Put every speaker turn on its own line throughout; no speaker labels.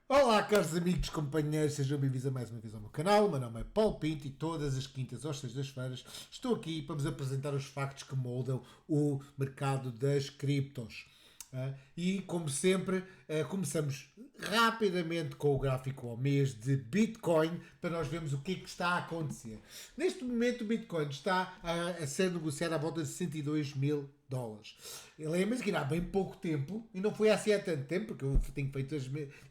Olá, caros amigos, companheiros, sejam bem-vindos a mais uma vez ao meu canal. O meu nome é Paulo Pinto e todas as quintas ou sextas-feiras estou aqui para vos apresentar os factos que moldam o mercado das criptos. E, como sempre, começamos rapidamente com o gráfico ao mês de Bitcoin para nós vermos o que é que está a acontecer. Neste momento, o Bitcoin está a ser negociado à volta de 62 mil dólares. Lembra-se que há bem pouco tempo, e não foi assim há tanto tempo, porque eu tenho feito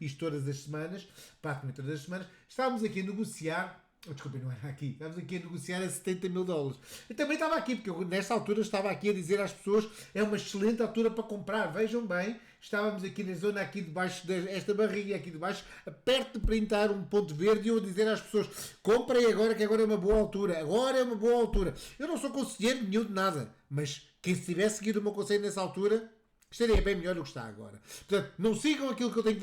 isto todas as semanas, praticamente todas as semanas, estávamos aqui a negociar. Desculpem, não era aqui. Estávamos aqui a negociar a 70 mil dólares. Eu também estava aqui, porque eu, nesta altura estava aqui a dizer às pessoas é uma excelente altura para comprar. Vejam bem, estávamos aqui na zona aqui debaixo desta barriga aqui debaixo, perto de printar um ponto verde e eu a dizer às pessoas comprem agora que agora é uma boa altura. Agora é uma boa altura. Eu não sou conselheiro nenhum de nada, mas quem se tivesse seguido o meu conselho nessa altura estaria bem melhor do que está agora. Portanto, não sigam aquilo que eu tenho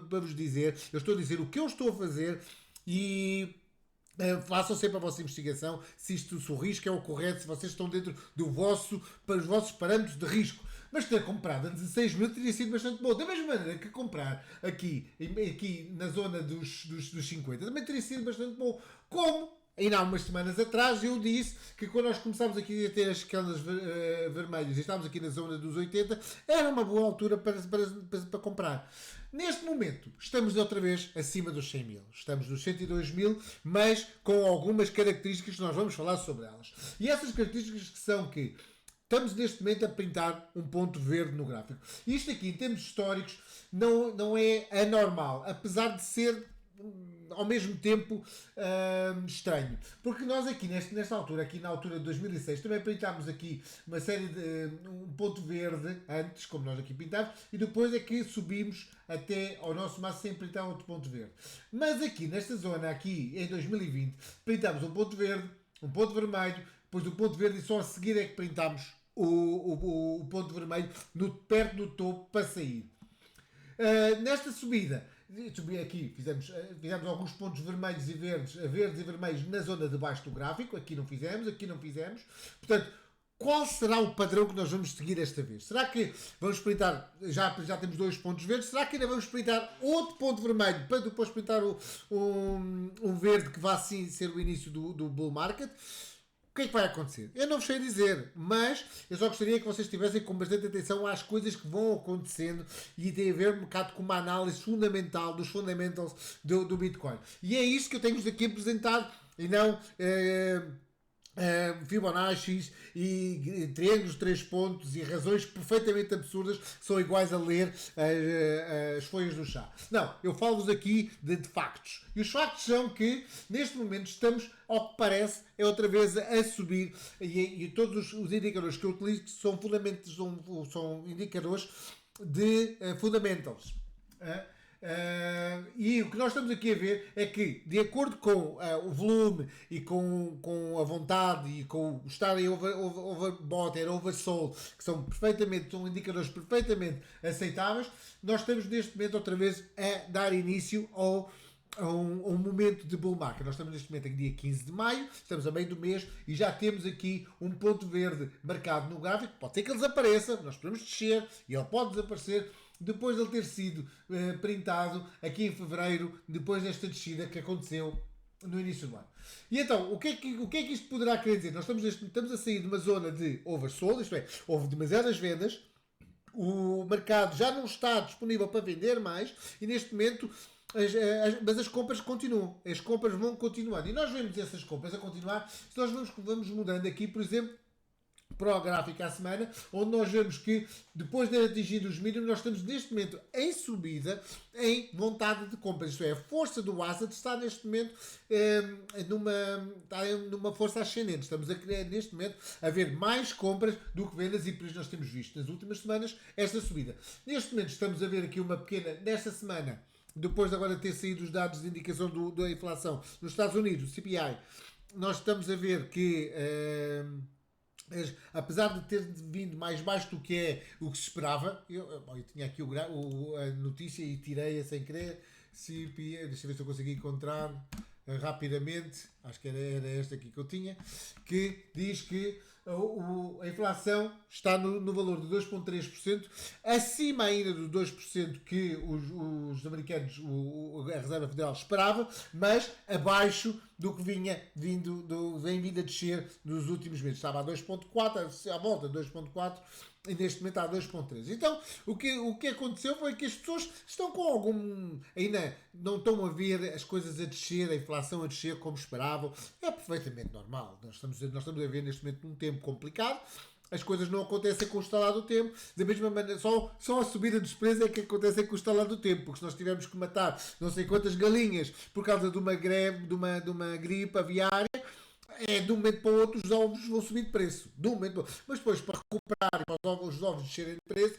para vos dizer. Eu estou a dizer o que eu estou a fazer e façam sempre a vossa investigação se o risco é o correto, se vocês estão dentro para os vossos parâmetros de risco. Mas ter comprado a 16 mil teria sido bastante bom. Da mesma maneira que comprar aqui na zona dos 50 também teria sido bastante bom. Como ainda há umas semanas atrás eu disse que quando nós começámos aqui a ter as escalas vermelhas e estávamos aqui na zona dos 80, era uma boa altura para comprar. Neste momento, estamos outra vez acima dos 100 mil. Estamos nos 102 mil, mas com algumas características que nós vamos falar sobre elas. E essas características que são que estamos neste momento a pintar um ponto verde no gráfico. Isto aqui, em termos históricos, não é anormal, apesar de ser ao mesmo tempo estranho, porque nós aqui nesta altura, aqui na altura de 2006, também pintámos aqui uma série de um ponto verde antes, como nós aqui pintámos, e depois é que subimos até ao nosso máximo sem pintar outro ponto verde. Mas aqui nesta zona, aqui em 2020, pintámos um ponto verde, um ponto vermelho, depois do ponto verde e só a seguir é que pintámos o ponto vermelho perto do topo para sair. Nesta subida, subi aqui, fizemos alguns pontos vermelhos e verdes e vermelhos na zona de baixo do gráfico, aqui não fizemos, portanto, qual será o padrão que nós vamos seguir esta vez? Será que vamos sprintar, já temos dois pontos verdes, será que ainda vamos sprintar outro ponto vermelho para depois sprintar um verde que vai assim ser o início do bull market? O que é que vai acontecer? Eu não vos sei dizer, mas eu só gostaria que vocês estivessem com bastante atenção às coisas que vão acontecendo e tem a ver um bocado com uma análise fundamental dos fundamentals do Bitcoin. E é isto que eu tenho-vos aqui apresentado e não Fibonacci e triângulos de 3 pontos e razões perfeitamente absurdas que são iguais a ler as folhas do chá. Não, eu falo-vos aqui de factos. E os factos são que neste momento estamos, ao que parece, é outra vez a subir e todos os indicadores que eu utilizo são indicadores de fundamentals. E o que nós estamos aqui a ver é que, de acordo com o volume e com a vontade e com o estar em overbought e oversold, que são indicadores perfeitamente aceitáveis, nós estamos neste momento outra vez a dar início a um momento de bull market. Nós estamos neste momento aqui dia 15 de maio, estamos a meio do mês e já temos aqui um ponto verde marcado no gráfico. Pode ser que ele desapareça, nós podemos descer e ele pode desaparecer depois de ele ter sido printado aqui em fevereiro, depois desta descida que aconteceu no início do ano. E então, o que é que isto poderá querer dizer? Nós estamos a sair de uma zona de oversold, isto é, houve demasiadas vendas, o mercado já não está disponível para vender mais e neste momento mas as compras continuam, as compras vão continuando e nós vemos essas compras a continuar se nós vamos mudando aqui, por exemplo, para o gráfico à semana, onde nós vemos que depois de atingir os mínimos, nós estamos neste momento em subida, em vontade de compras. Isto é, a força do asset está neste momento numa força ascendente. Estamos neste momento a ver mais compras do que vendas e por isso nós temos visto nas últimas semanas esta subida. Neste momento estamos a ver aqui uma pequena, nesta semana, depois de agora ter saído os dados de indicação da inflação nos Estados Unidos, o CPI, nós estamos a ver que apesar de ter vindo mais baixo do que é o que se esperava, eu tinha aqui a notícia e tirei-a sem querer, CPI, deixa eu ver se eu consegui encontrar rapidamente, acho que era esta aqui que eu tinha, que diz que a inflação está no valor de 2,3%, acima ainda do 2% que os americanos, a Reserva Federal esperava, mas abaixo do que vem vindo a descer nos últimos meses. Estava a 2,4%, à volta de 2,4%, e neste momento há 2,13. Então, o que aconteceu foi que as pessoas estão com algum... ainda não estão a ver as coisas a descer, a inflação a descer como esperavam. É perfeitamente normal. Nós estamos a ver neste momento um tempo complicado. As coisas não acontecem com o estalar do tempo, da mesma maneira, só a subida dos preços é que acontece com o estalar do tempo, porque se nós tivermos que matar não sei quantas galinhas por causa de uma greve, de uma gripe aviária, de um momento para o outro os ovos vão subir de preço. De um momento para o outro. Mas depois, para recuperar, para os ovos descerem de preço,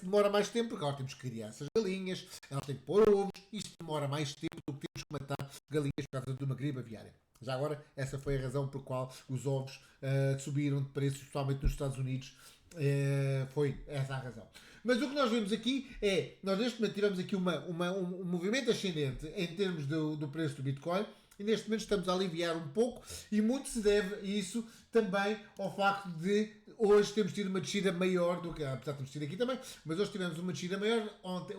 demora mais tempo, porque nós temos que criar essas galinhas, elas têm que pôr ovos, isto demora mais tempo do que temos que matar galinhas por causa de uma gripe aviária. Já agora, essa foi a razão por qual os ovos subiram de preço, especialmente nos Estados Unidos. Foi essa a razão. Mas o que nós vemos aqui nós neste momento tivemos aqui um movimento ascendente em termos do preço do Bitcoin, e neste momento estamos a aliviar um pouco, e muito se deve isso também ao facto de hoje temos tido uma descida maior do que, apesar de termos tido aqui também, mas hoje tivemos uma descida maior.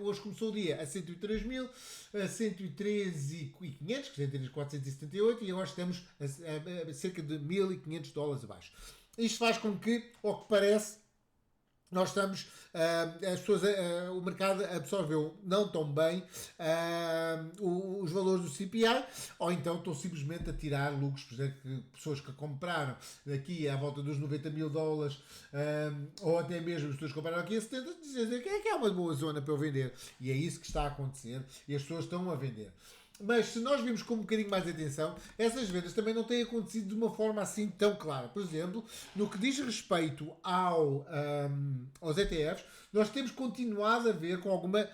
Hoje começou o dia a 103 mil, a 113.500, 113.478, e agora estamos a cerca de $1.500 abaixo. Isto faz com que, ao que parece, nós estamos, as pessoas, o mercado absorveu não tão bem os valores do CPI, ou então estão simplesmente a tirar lucros. Por exemplo, pessoas que compraram aqui à volta dos $90 mil, ou até mesmo as pessoas que compraram aqui a 70, dizem que é uma boa zona para eu vender. E é isso que está a acontecer, e as pessoas estão a vender. Mas se nós vimos com um bocadinho mais de atenção, essas vendas também não têm acontecido de uma forma assim tão clara. Por exemplo, no que diz respeito aos ETFs, nós temos continuado a ver com alguma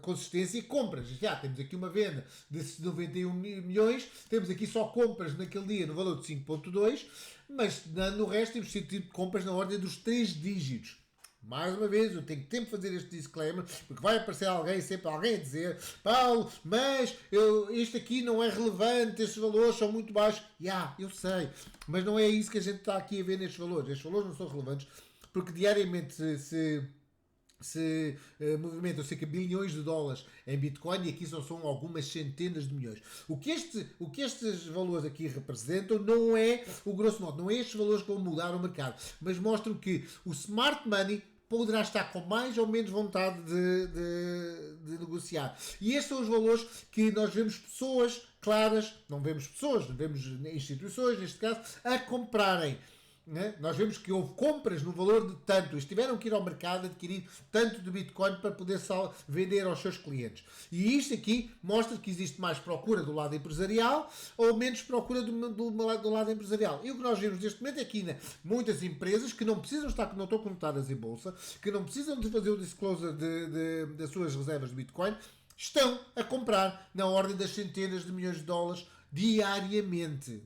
consistência compras. Já temos aqui uma venda de 91 milhões, temos aqui só compras naquele dia no valor de 5,2, mas no resto temos tido compras na ordem dos 3 dígitos. Mais uma vez, eu tenho tempo de fazer este disclaimer, porque vai aparecer sempre alguém a dizer: Paulo, mas isto aqui não é relevante, estes valores são muito baixos. Eu sei, mas não é isso que a gente está aqui a ver nestes valores. Estes valores não são relevantes, porque diariamente se movimentam cerca de bilhões de dólares em Bitcoin, e aqui só são algumas centenas de milhões. O que estes valores aqui representam não é o grosso modo, não é estes valores que vão mudar o mercado, mas mostram que o smart money poderá estar com mais ou menos vontade de negociar. E estes são os valores que nós vemos pessoas claras, não vemos pessoas, vemos instituições, neste caso, a comprarem. Nós vemos que houve compras no valor de tanto, eles tiveram que ir ao mercado adquirir tanto de Bitcoin para poder vender aos seus clientes. E isto aqui mostra que existe mais procura do lado empresarial ou menos procura do lado empresarial. E o que nós vemos neste momento é que muitas empresas que não precisam estar, que não estão cotadas em bolsa, que não precisam de fazer o disclosure das suas reservas de Bitcoin, estão a comprar na ordem das centenas de milhões de dólares diariamente.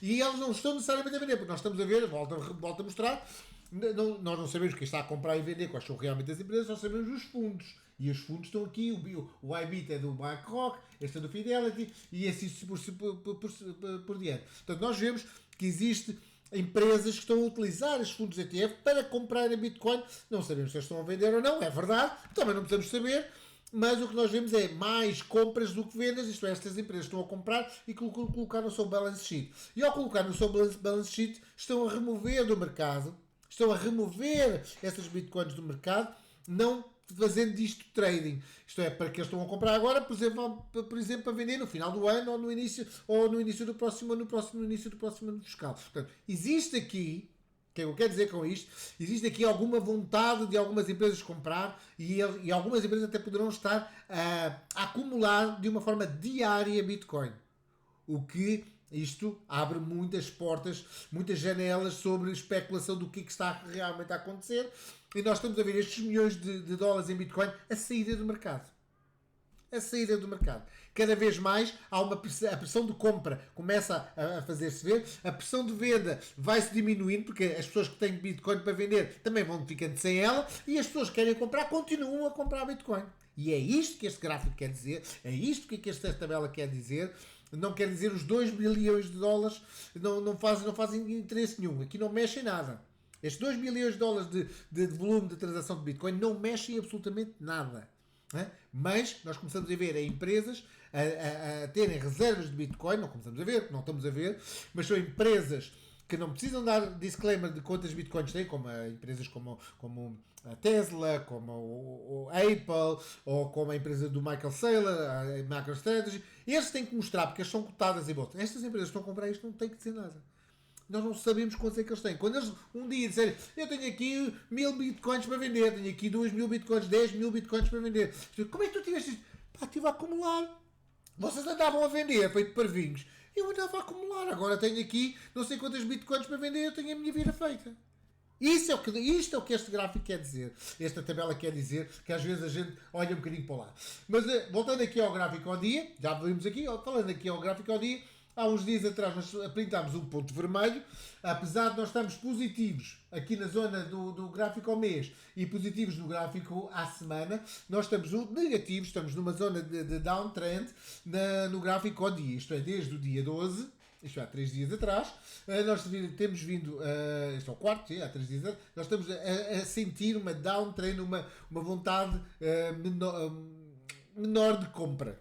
E eles não estão necessariamente a vender, porque nós estamos a ver, volto a mostrar, nós não sabemos quem está a comprar e vender, quais são realmente as empresas, só sabemos os fundos. E os fundos estão aqui, o IBIT é do BlackRock, este é do Fidelity, e assim por diante. Portanto, nós vemos que existe empresas que estão a utilizar os fundos ETF para comprar a Bitcoin. Não sabemos se eles estão a vender ou não, é verdade, também não precisamos saber. Mas o que nós vemos é mais compras do que vendas, isto é, estas empresas estão a comprar e colocar no seu balance sheet. E ao colocar no seu balance sheet, estão a remover do mercado, estão a remover essas bitcoins do mercado, não fazendo disto trading. Isto é, para que eles estão a comprar agora, por exemplo, para vender no final do ano ou no início do próximo ano fiscal. Portanto, existe aqui, o que eu quero dizer com isto? Existe aqui alguma vontade de algumas empresas comprar e algumas empresas até poderão estar a acumular de uma forma diária Bitcoin. O que isto abre muitas portas, muitas janelas sobre especulação do que está realmente a acontecer, e nós estamos a ver estes milhões de dólares em Bitcoin a saída do mercado. Cada vez mais há a pressão de compra começa a fazer-se ver, a pressão de venda vai-se diminuindo, porque as pessoas que têm Bitcoin para vender também vão ficando sem ela, e as pessoas que querem comprar continuam a comprar Bitcoin. E é isto que este gráfico quer dizer, é isto que esta tabela quer dizer, não quer dizer os 2 bilhões de dólares, não fazem interesse nenhum. Aqui não mexe em nada. Estes 2 bilhões de dólares de volume de transação de Bitcoin não mexem absolutamente nada. Mas nós começamos a ver empresas a terem reservas de Bitcoin, não começamos a ver, não estamos a ver, mas são empresas que não precisam dar disclaimer de quantas Bitcoins têm, como empresas como a Tesla, como o Apple, ou como a empresa do Michael Saylor, a MicroStrategy. Eles têm que mostrar, porque eles são cotadas em bolsa. Estas empresas que estão a comprar isto não têm que dizer nada. Nós não sabemos quantos é que eles têm. Quando eles um dia disserem, eu tenho aqui 1000 bitcoins para vender, tenho aqui 2000 bitcoins, 10.000 bitcoins para vender. Como é que tu tiveste isto? Pá, estive a acumular. Vocês andavam a vender, feito parvinhos. Eu andava a acumular. Agora tenho aqui não sei quantas bitcoins para vender, eu tenho a minha vida feita. Isto é o que este gráfico quer dizer. Esta tabela quer dizer que às vezes a gente olha um bocadinho para lá. Mas voltando aqui ao gráfico ao dia, já vimos aqui, falando aqui ao gráfico ao dia, há uns dias atrás nós printámos um ponto vermelho, apesar de nós estarmos positivos aqui na zona do gráfico ao mês e positivos no gráfico à semana, nós estamos negativos, estamos numa zona de downtrend no gráfico ao dia, isto é, desde o dia 12, isto é, há 3 dias atrás, nós temos vindo, isto é o quarto, há 3 dias atrás, nós estamos a sentir uma downtrend, uma vontade menor de compra.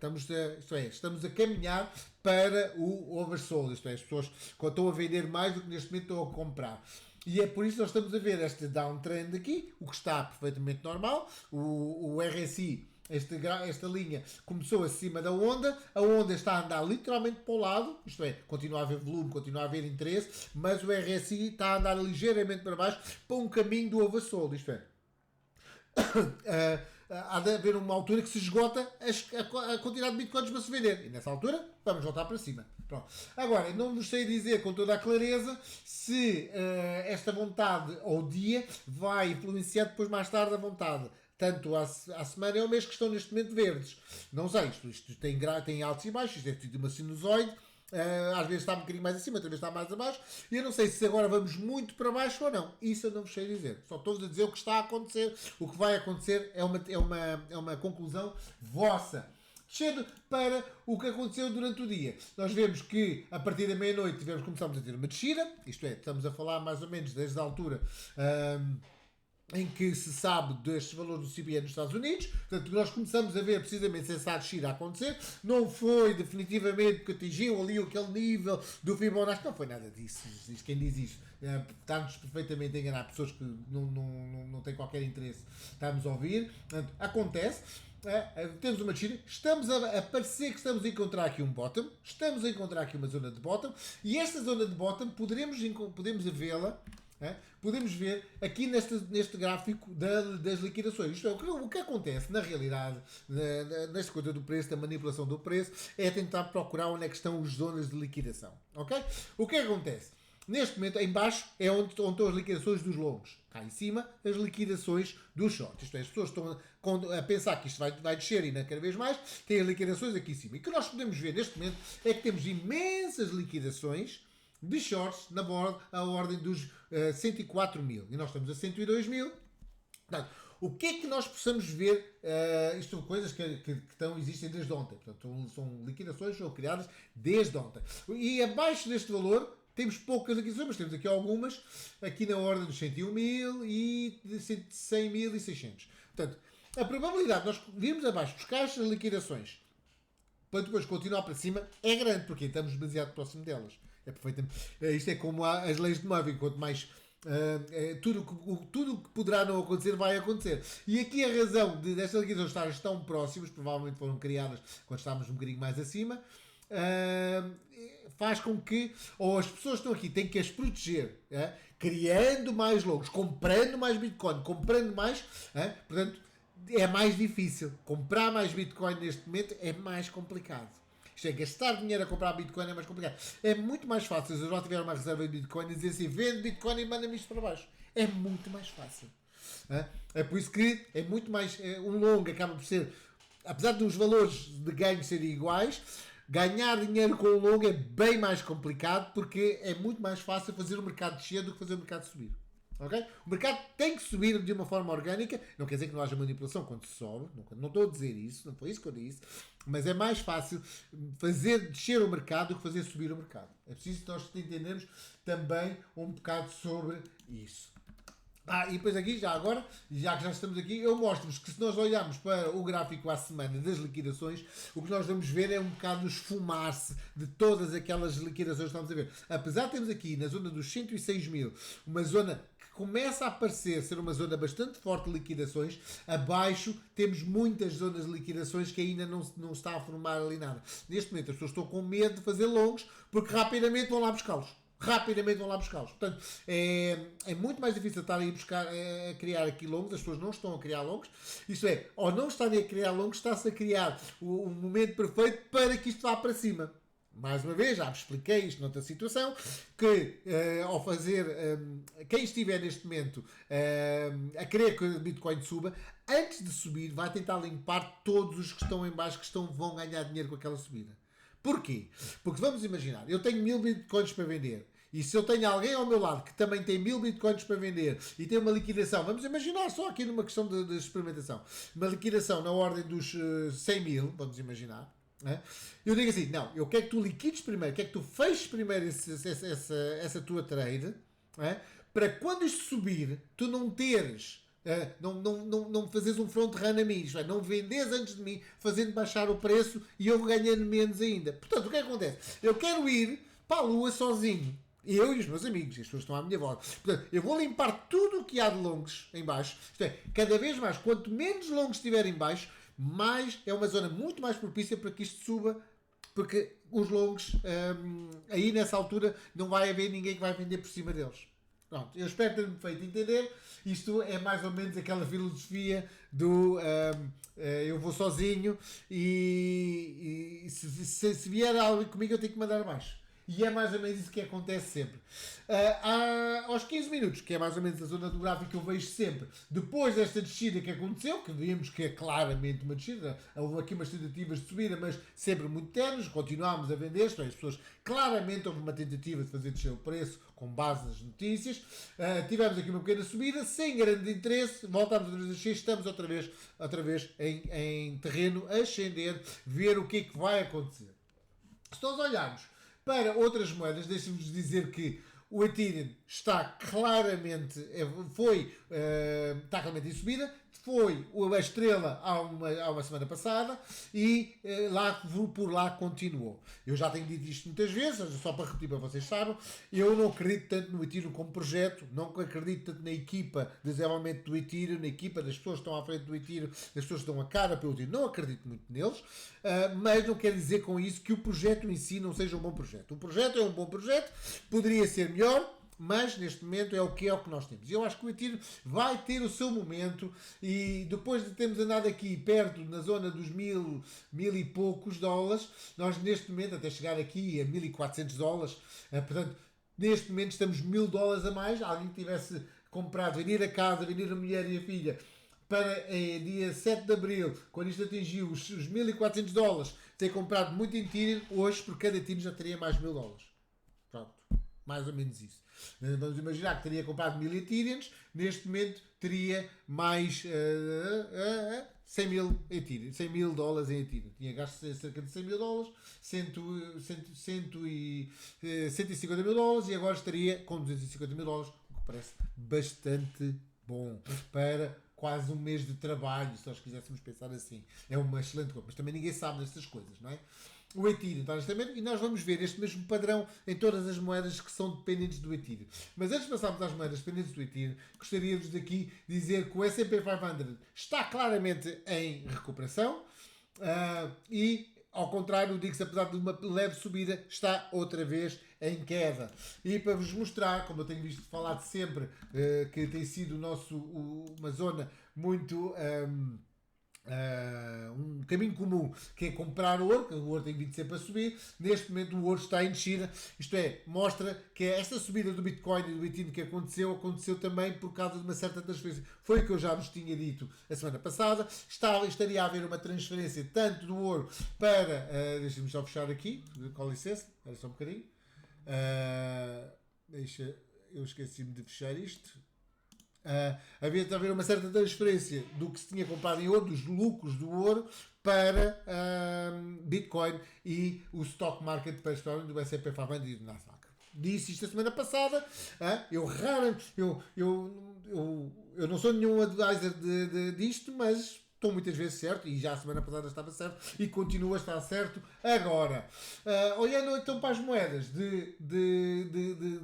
Estamos a caminhar para o oversold, isto é, as pessoas estão a vender mais do que neste momento estão a comprar. E é por isso que nós estamos a ver este downtrend aqui, o que está perfeitamente normal. O RSI, esta linha, começou acima da onda, a onda está a andar literalmente para o lado, isto é, continua a haver volume, continua a haver interesse, mas o RSI está a andar ligeiramente para baixo para um caminho do oversold, isto é. Há de haver uma altura que se esgota a quantidade de bitcoins para se vender. E nessa altura vamos voltar para cima. Pronto. Agora, não vos sei dizer com toda a clareza se esta vontade ao dia vai influenciar depois mais tarde a vontade. Tanto à semana é o mês que estão neste momento verdes. Não sei, isto tem altos e baixos, isto é tudo uma sinusoide. Às vezes está um bocadinho mais acima, outra vez está mais abaixo. E eu não sei se agora vamos muito para baixo ou não. Isso eu não vos sei dizer. Só estou a dizer o que está a acontecer. O que vai acontecer é uma conclusão vossa. Descendo para o que aconteceu durante o dia. Nós vemos que a partir da meia-noite começamos a ter uma descida. Isto é, estamos a falar mais ou menos desde a altura em que se sabe destes valores do CPI nos Estados Unidos. Portanto, nós começamos a ver precisamente essa descida a acontecer. Não foi definitivamente que atingiu ali aquele nível do Fibonacci. Não foi nada disso. Quem diz isso está-nos perfeitamente a enganar. Pessoas que não têm qualquer interesse. Estamos a ouvir. Portanto, acontece. Temos uma descida, estamos a parecer que estamos a encontrar aqui um bottom, estamos a encontrar aqui uma zona de bottom, e esta zona de bottom podemos vê-la. Podemos ver aqui neste gráfico das liquidações. Isto é, o que acontece na realidade, nesta coisa do preço, da manipulação do preço, é tentar procurar onde é que estão as zonas de liquidação. Okay? O que acontece? Neste momento, em baixo, é onde estão as liquidações dos longos. Cá em cima, as liquidações dos shorts. Isto é, as pessoas estão a pensar que isto vai descer e cada vez mais, têm as liquidações aqui em cima. E o que nós podemos ver neste momento é que temos imensas liquidações de shorts a ordem dos 104 mil. E nós estamos a 102 mil. Portanto, o que é que nós possamos ver? Isto são coisas que existem desde ontem. Portanto, são liquidações que são criadas desde ontem. E abaixo deste valor, temos poucas liquidações, mas temos aqui algumas, aqui na ordem dos 101 mil e de 100.600. Portanto, a probabilidade de nós virmos abaixo, buscar estas liquidações, para depois continuar para cima, é grande, porque estamos demasiado próximo delas. É perfeitamente. Isto é como as leis de Murphy, quanto mais tudo o que poderá não acontecer vai acontecer. E aqui a razão destas liquidações estarem tão próximas, provavelmente foram criadas quando estávamos um bocadinho mais acima, faz com que, ou as pessoas que estão aqui têm que as proteger, criando mais longos, comprando mais Bitcoin, comprando mais, portanto é mais difícil. Comprar mais Bitcoin neste momento é mais complicado. Isto é, gastar dinheiro a comprar Bitcoin é mais complicado. É muito mais fácil, se eu já tiver uma reserva de Bitcoin, dizer assim, vende Bitcoin e manda-me isto para baixo. É muito mais fácil. É por isso que é muito mais, um longo acaba por ser, apesar dos valores de ganho serem iguais, ganhar dinheiro com o longo é bem mais complicado, porque é muito mais fácil fazer o mercado descer do que fazer o mercado subir. Okay? O mercado tem que subir de uma forma orgânica, não quer dizer que não haja manipulação quando se sobe, não estou a dizer isso, não foi isso que eu disse, mas é mais fácil fazer descer o mercado do que fazer subir o mercado. É preciso que nós entendermos também um bocado sobre isso. E depois aqui, já agora, já que já estamos aqui, eu mostro-vos que se nós olharmos para o gráfico à semana das liquidações, o que nós vamos ver é um bocado o esfumar-se de todas aquelas liquidações que estamos a ver. Apesar de termos aqui na zona dos 106 mil, uma zona que começa a parecer ser uma zona bastante forte de liquidações, abaixo temos muitas zonas de liquidações que ainda não está a formar ali nada. Neste momento as pessoas estão com medo de fazer longos porque rapidamente vão lá buscá-los. Portanto, é muito mais difícil estar aí a criar aqui longos, as pessoas não estão a criar longos, isto é, ou não estarem a criar longos, está-se a criar o momento perfeito para que isto vá para cima. Mais uma vez, já vos expliquei isto noutra situação, que ao fazer, quem estiver neste momento a querer que o Bitcoin suba, antes de subir, vai tentar limpar todos os que estão em baixo, vão ganhar dinheiro com aquela subida. Porquê? Porque vamos imaginar, eu tenho 1000 bitcoins para vender, e se eu tenho alguém ao meu lado que também tem 1000 bitcoins para vender e tem uma liquidação, vamos imaginar só aqui numa questão de experimentação, uma liquidação na ordem dos 100 mil, vamos imaginar, né? Eu digo assim, não, eu quero que tu liquides primeiro, quero que tu feches primeiro essa tua trade, né? Para quando isto subir, tu não teres... não fazes um front run a mim, isto é, não vendes antes de mim, fazendo baixar o preço e eu ganhando menos ainda. Portanto, o que acontece? Eu quero ir para a lua sozinho. Eu e os meus amigos, as pessoas estão à minha volta. Portanto, eu vou limpar tudo o que há de longos em baixo. Isto é, cada vez mais, quanto menos longos estiver em baixo, mais é uma zona muito mais propícia para que isto suba, porque os longos, aí nessa altura, não vai haver ninguém que vai vender por cima deles. Pronto, eu espero ter-me feito entender. Isto é mais ou menos aquela filosofia do eu vou sozinho e se vier algo comigo eu tenho que mandar abaixo. E é mais ou menos isso que acontece sempre. Aos 15 minutos, que é mais ou menos a zona do gráfico que eu vejo sempre, depois desta descida que aconteceu, que vimos que é claramente uma descida, houve aqui umas tentativas de subida, mas sempre muito ternos, continuámos a vender, isto é, as pessoas claramente houve uma tentativa de fazer descer o preço com base nas notícias. Tivemos aqui uma pequena subida, sem grande interesse, voltámos outra vez a descer, estamos outra vez em terreno ascender, ver o que é que vai acontecer. Se nós olharmos para outras moedas, deixem-vos dizer que o Ethereum está claramente em subida, foi a estrela há uma semana passada e por lá continuou. Eu já tenho dito isto muitas vezes, só para repetir para vocês saibam, eu não acredito tanto no Ethereum como projeto, não acredito tanto na equipa de desenvolvimento do Ethereum, na equipa das pessoas que estão à frente do Ethereum, das pessoas que dão a cara pelo Ethereum, não acredito muito neles, mas não quer dizer com isso que o projeto em si não seja um bom projeto. O projeto é um bom projeto, poderia ser melhor, mas neste momento é o que nós temos. Eu acho que o Ethereum vai ter o seu momento e depois de termos andado aqui perto, na zona dos mil e poucos dólares, nós neste momento, até chegar aqui a $1.400, portanto, neste momento estamos $1.000 a mais. Alguém que tivesse comprado, venir a casa, venir a mulher e a filha, para dia 7 de Abril, quando isto atingiu os $1.400, ter comprado muito em Ethereum, hoje por cada Ethereum já teria mais $1.000. Pronto, mais ou menos isso. Vamos imaginar que teria comprado 1000 Ethereums, neste momento teria mais 100 mil Ethereum, $100.000 em Ethereum. Tinha gasto cerca de $100.000, 150 mil dólares e agora estaria com $250 mil, o que parece bastante bom para quase um mês de trabalho, se nós quiséssemos pensar assim. É uma excelente coisa, mas também ninguém sabe destas coisas, não é? O Ethereum está neste momento e nós vamos ver este mesmo padrão em todas as moedas que são dependentes do Ethereum. Mas antes de passarmos às moedas dependentes do Ethereum, gostaria-vos de aqui dizer que o S&P 500 está claramente em recuperação e, ao contrário, digo-se, apesar de uma leve subida, está outra vez em queda. E para vos mostrar, como eu tenho visto falar sempre, que tem sido uma zona muito... um caminho comum, que é comprar ouro, que o ouro tem vindo sempre a subir. Neste momento o ouro está em descida, isto é, mostra que esta subida do Bitcoin e do Ethereum que aconteceu também por causa de uma certa transferência. Foi o que eu já vos tinha dito a semana passada. Estaria a haver uma transferência tanto do ouro para, deixa-me só fechar aqui, com licença, era só um bocadinho, eu esqueci-me de fechar isto. havia de haver uma certa transferência do que se tinha comprado em ouro, dos lucros do ouro, para Bitcoin e o stock market, principalmente do S&P 500 e do Nasdaq. Disse isto a semana passada. Eu não sou nenhum advisor disto, mas estou muitas vezes certo, e já a semana passada estava certo, e continua a estar certo agora. Olhando então para as moedas de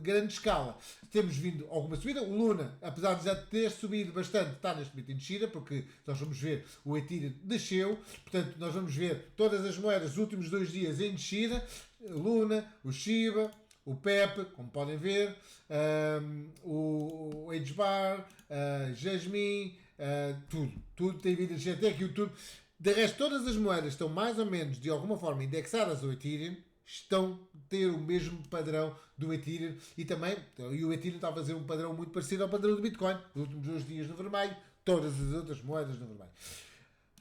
grande escala, temos vindo alguma subida. O Luna, apesar de já ter subido bastante, está neste momento em descida, porque nós vamos ver o Ethereum desceu, portanto nós vamos ver todas as moedas dos últimos 2 dias em descida, Luna, o Shiba, o PEP, como podem ver, o HBAR, Jasmine, tudo tem vindo a descer, até que o YouTube. De resto, todas as moedas estão mais ou menos, de alguma forma, indexadas ao Ethereum, estão a ter o mesmo padrão do Ethereum e o Ethereum está a fazer um padrão muito parecido ao padrão do Bitcoin. Os últimos 2 dias no vermelho, todas as outras moedas no vermelho.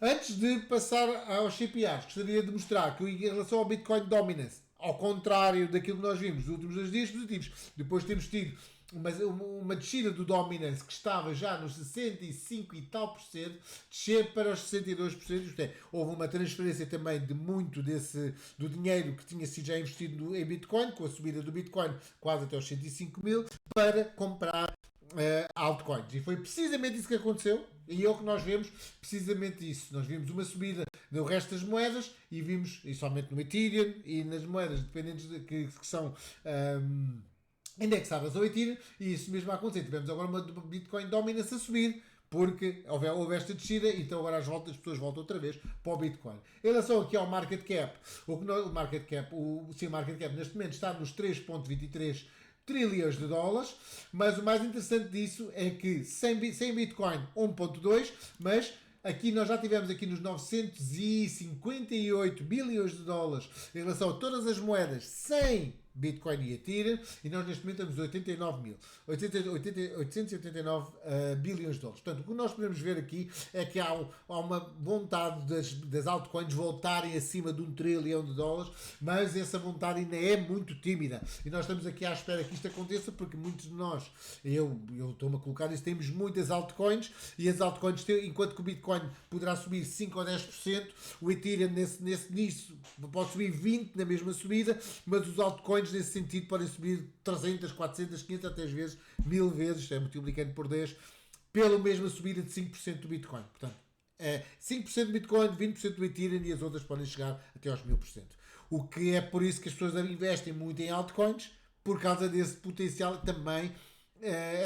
Antes de passar aos CPRs, gostaria de mostrar que em relação ao Bitcoin Dominance, ao contrário daquilo que nós vimos nos últimos 2 dias positivos, depois temos tido uma descida do Dominance que estava já nos 65 e tal por cento, descer para os 62%, isto é, houve uma transferência também de muito do dinheiro que tinha sido já investido em Bitcoin, com a subida do Bitcoin quase até aos 105 mil, para comprar altcoins. E foi precisamente isso que aconteceu, e é o que nós vemos, precisamente isso. Nós vimos uma subida no resto das moedas, e vimos, e somente no Ethereum, e nas moedas dependentes que são indexadas ao Ethereum, e isso mesmo a acontecer. Tivemos agora uma Bitcoin Dominance a subir, porque houve esta descida, então agora as pessoas voltam outra vez para o Bitcoin. Em relação aqui ao market cap, o market cap neste momento está nos 3,23 trilhões de dólares, mas o mais interessante disso é que sem Bitcoin 1,2, mas aqui nós já tivemos aqui nos 958 bilhões de dólares em relação a todas as moedas sem Bitcoin e Ethereum, e nós neste momento temos 889 bilhões de dólares. Portanto, o que nós podemos ver aqui é que há uma vontade das altcoins voltarem acima de 1 trilhão de dólares, mas essa vontade ainda é muito tímida. E nós estamos aqui à espera que isto aconteça, porque muitos de nós, eu estou-me a colocar isso, temos muitas altcoins, e as altcoins, enquanto que o Bitcoin poderá subir 5 ou 10%, o Ethereum nisso pode subir 20% na mesma subida, mas os altcoins nesse sentido podem subir 300, 400, 500, até às vezes 1000 vezes, é multiplicando por 10, pela mesma subida de 5% do Bitcoin. Portanto, 5% do Bitcoin, 20% do Ethereum, e as outras podem chegar até aos 1000%. O que é por isso que as pessoas investem muito em altcoins, por causa desse potencial também.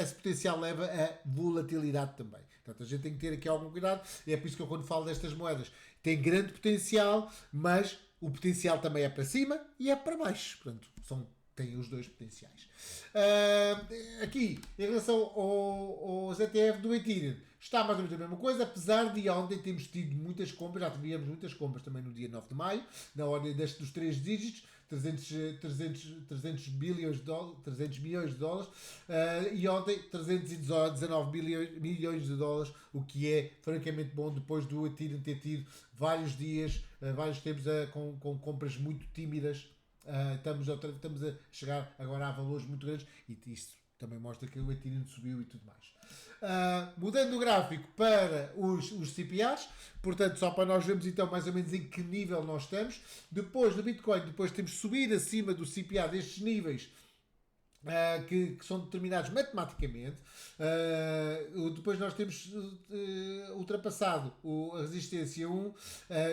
Esse potencial leva a volatilidade também. Portanto, a gente tem que ter aqui algum cuidado, e é por isso que eu, quando falo destas moedas, tem grande potencial, mas o potencial também é para cima e é para baixo. Portanto, tem os dois potenciais. Aqui, em relação aos ETF do Ethereum, está mais ou menos a mesma coisa, apesar de ontem termos tido muitas compras, já tivemos muitas compras também no dia 9 de maio, na ordem dos 3 dígitos, 300 bilhões de dólares, 300 milhões de dólares, e ontem 319 milhões de dólares, o que é francamente bom, depois do Ethereum ter tido vários dias, vários tempos com compras muito tímidas. Estamos a chegar agora a valores muito grandes, e isso também mostra que o Ethereum subiu e tudo mais. Mudando o gráfico para os CPRs, portanto, só para nós vermos então mais ou menos em que nível nós estamos. Depois do Bitcoin, depois temos subido acima do CPR destes níveis que são determinados matematicamente. Depois nós temos ultrapassado a resistência 1,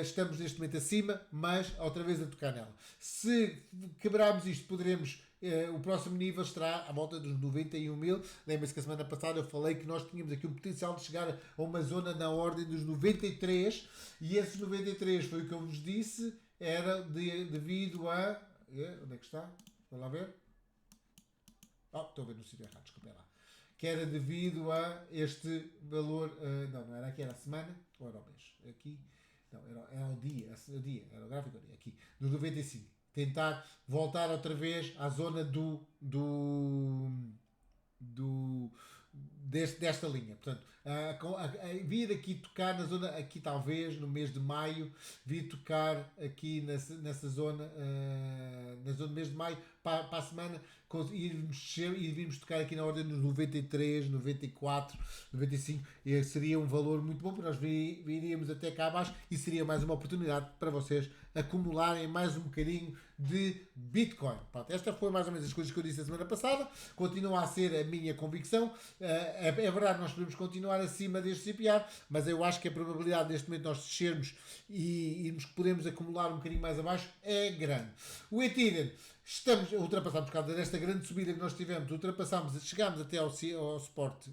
estamos neste momento acima, mas outra vez a tocar nela. Se quebrarmos isto, poderemos. O próximo nível estará à volta dos 91 mil. Lembra-se que a semana passada eu falei que nós tínhamos aqui um potencial de chegar a uma zona na ordem dos 93, e esses 93 foi o que eu vos disse, era devido a. Onde é que está? Vamos lá ver. Estou a ver no sítio errado, desculpem lá. Que era devido a este valor. Não era aqui, era a semana ou era o mês? Aqui. Não, era o dia, era o gráfico do dia, aqui, do 95. Tentar voltar outra vez à zona desta linha. Portanto, vir aqui tocar na zona, aqui talvez no mês de maio, vir tocar aqui nessa zona, na zona do mês de maio, para a semana, irmos tocar aqui na ordem dos 93, 94, 95, e seria um valor muito bom, porque nós viríamos até cá abaixo e seria mais uma oportunidade para vocês acumularem mais um bocadinho de Bitcoin. Pronto, esta foi mais ou menos as coisas que eu disse a semana passada, continua a ser a minha convicção. É verdade, nós podemos continuar acima deste CPR, mas eu acho que a probabilidade neste momento nós descermos e podemos acumular um bocadinho mais abaixo é grande. O Ethereum, ultrapassamos por causa desta grande subida que nós tivemos, chegámos até ao suporte,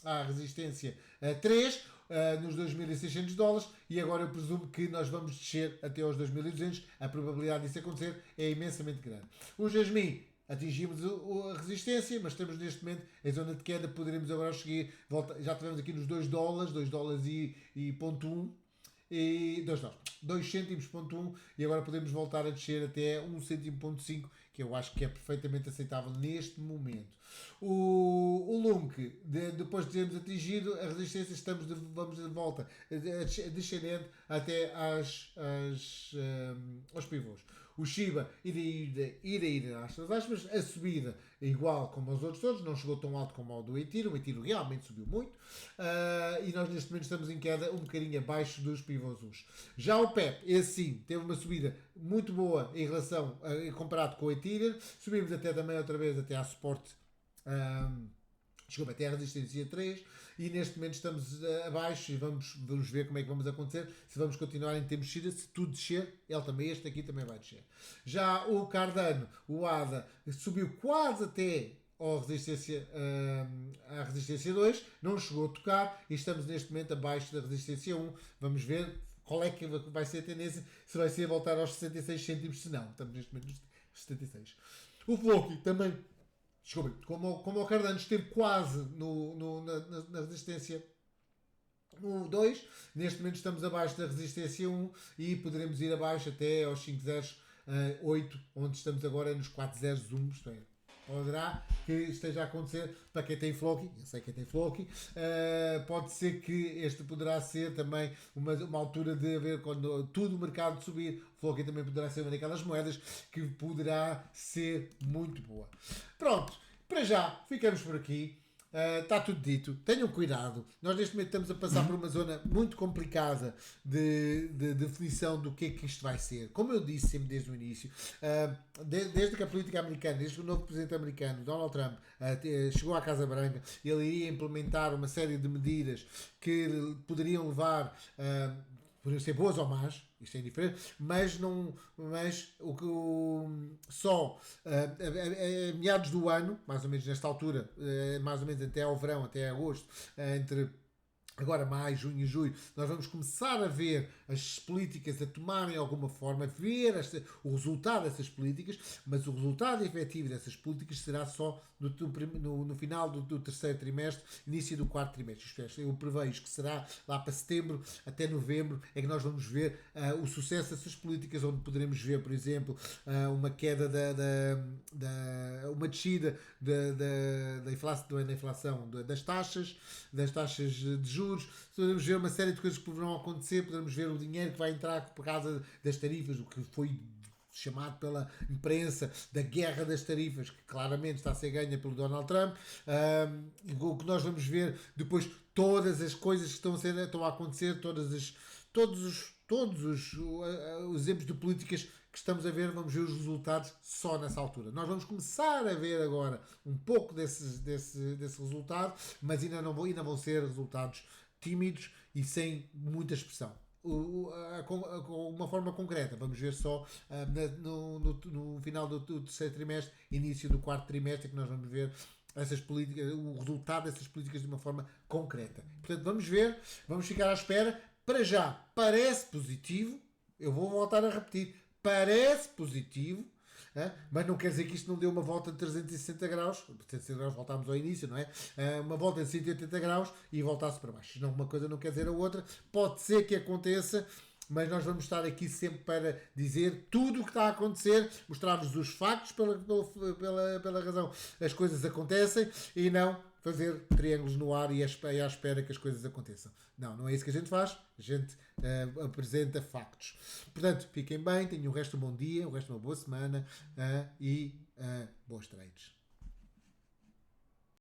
à resistência 3, nos $2.600, e agora eu presumo que nós vamos descer até aos 2.200. A probabilidade disso acontecer é imensamente grande. O Jasmine, atingimos a resistência, mas estamos neste momento em zona de queda, poderemos agora seguir, já estivemos aqui nos $2, $2 e ponto 1, e 2 cêntimos ponto 1, e agora podemos voltar a descer até 1 cêntimo ponto 5, que eu acho que é perfeitamente aceitável neste momento. O Lunk, depois de termos atingido a resistência, vamos de volta descendente até aos pivôs. O Shiba ir às suas aspas, a subida é igual como aos outros todos, não chegou tão alto como ao do Ethereum. O Ethereum realmente subiu muito, e nós neste momento estamos em queda um bocadinho abaixo dos pivôs. Já o PEP, esse sim, teve uma subida muito boa em relação, comparado com o Ethereum. Subimos até também outra vez até à suporte, até a resistência 3, e neste momento estamos abaixo, e vamos ver como é que vamos acontecer, se vamos continuar em termos de descida. Se tudo descer, este aqui também vai descer. Já o Cardano, o ADA, subiu quase até à resistência 2, não chegou a tocar, e estamos neste momento abaixo da resistência 1. Vamos ver qual é que vai ser a tendência, se vai ser voltar aos 66 cêntimos, se não, estamos neste momento nos 76. O Floki também, como o Cardano esteve quase na resistência 2, neste momento estamos abaixo da resistência 1, e poderemos ir abaixo até aos 5,08, onde estamos agora nos 4,01. Isto é, poderá que esteja a acontecer para quem tem Floki, eu sei quem tem Floki, pode ser que este poderá ser também uma altura de haver, quando tudo o mercado subir, Floki também poderá ser uma daquelas moedas que poderá ser muito boa. Pronto, para já ficamos por aqui. Está tudo dito, tenham cuidado. Nós neste momento estamos a passar por uma zona muito complicada de definição do que é que isto vai ser. Como eu disse sempre desde o início, desde que a política americana, desde que o novo presidente americano, Donald Trump, chegou à Casa Branca, ele iria implementar uma série de medidas que poderiam levar, poderiam ser boas ou más, isto é indiferente, mas só a meados do ano, mais ou menos nesta altura, mais ou menos até ao verão, até agosto, entre agora maio, junho e julho, nós vamos começar a ver as políticas a tomarem alguma forma, ver o resultado dessas políticas, mas o resultado efetivo dessas políticas será só no final do terceiro trimestre, início do quarto trimestre. Isto é, eu prevejo que será lá para setembro até novembro é que nós vamos ver o sucesso dessas políticas, onde poderemos ver, por exemplo, uma queda uma descida da inflação, das taxas de juros. Podemos ver uma série de coisas que poderão acontecer, podemos ver o dinheiro que vai entrar por causa das tarifas, o que foi chamado pela imprensa da guerra das tarifas, que claramente está a ser ganha pelo Donald Trump. O que nós vamos ver depois, todas as coisas que estão a acontecer, todos os exemplos de políticas que estamos a ver, vamos ver os resultados só nessa altura. Nós vamos começar a ver agora um pouco desse resultado, mas ainda vão ser resultados tímidos e sem muita expressão. Uma forma concreta, vamos ver só no final do terceiro trimestre, início do quarto trimestre, que nós vamos ver essas políticas, o resultado dessas políticas de uma forma concreta. Portanto, vamos ver, vamos ficar à espera. Para já, parece positivo, eu vou voltar a repetir, parece positivo, mas não quer dizer que isto não dê uma volta de 360 graus, 360 graus voltámos ao início, não é? Uma volta de 180 graus e voltasse para baixo. Não, uma coisa não quer dizer a outra, pode ser que aconteça, mas nós vamos estar aqui sempre para dizer tudo o que está a acontecer, mostrar-vos os factos pela razão as coisas acontecem e não fazer triângulos no ar e à espera que as coisas aconteçam. Não, não é isso que a gente faz, a gente apresenta factos. Portanto, fiquem bem, tenham o resto de um bom dia, o resto de uma boa semana e bons trades.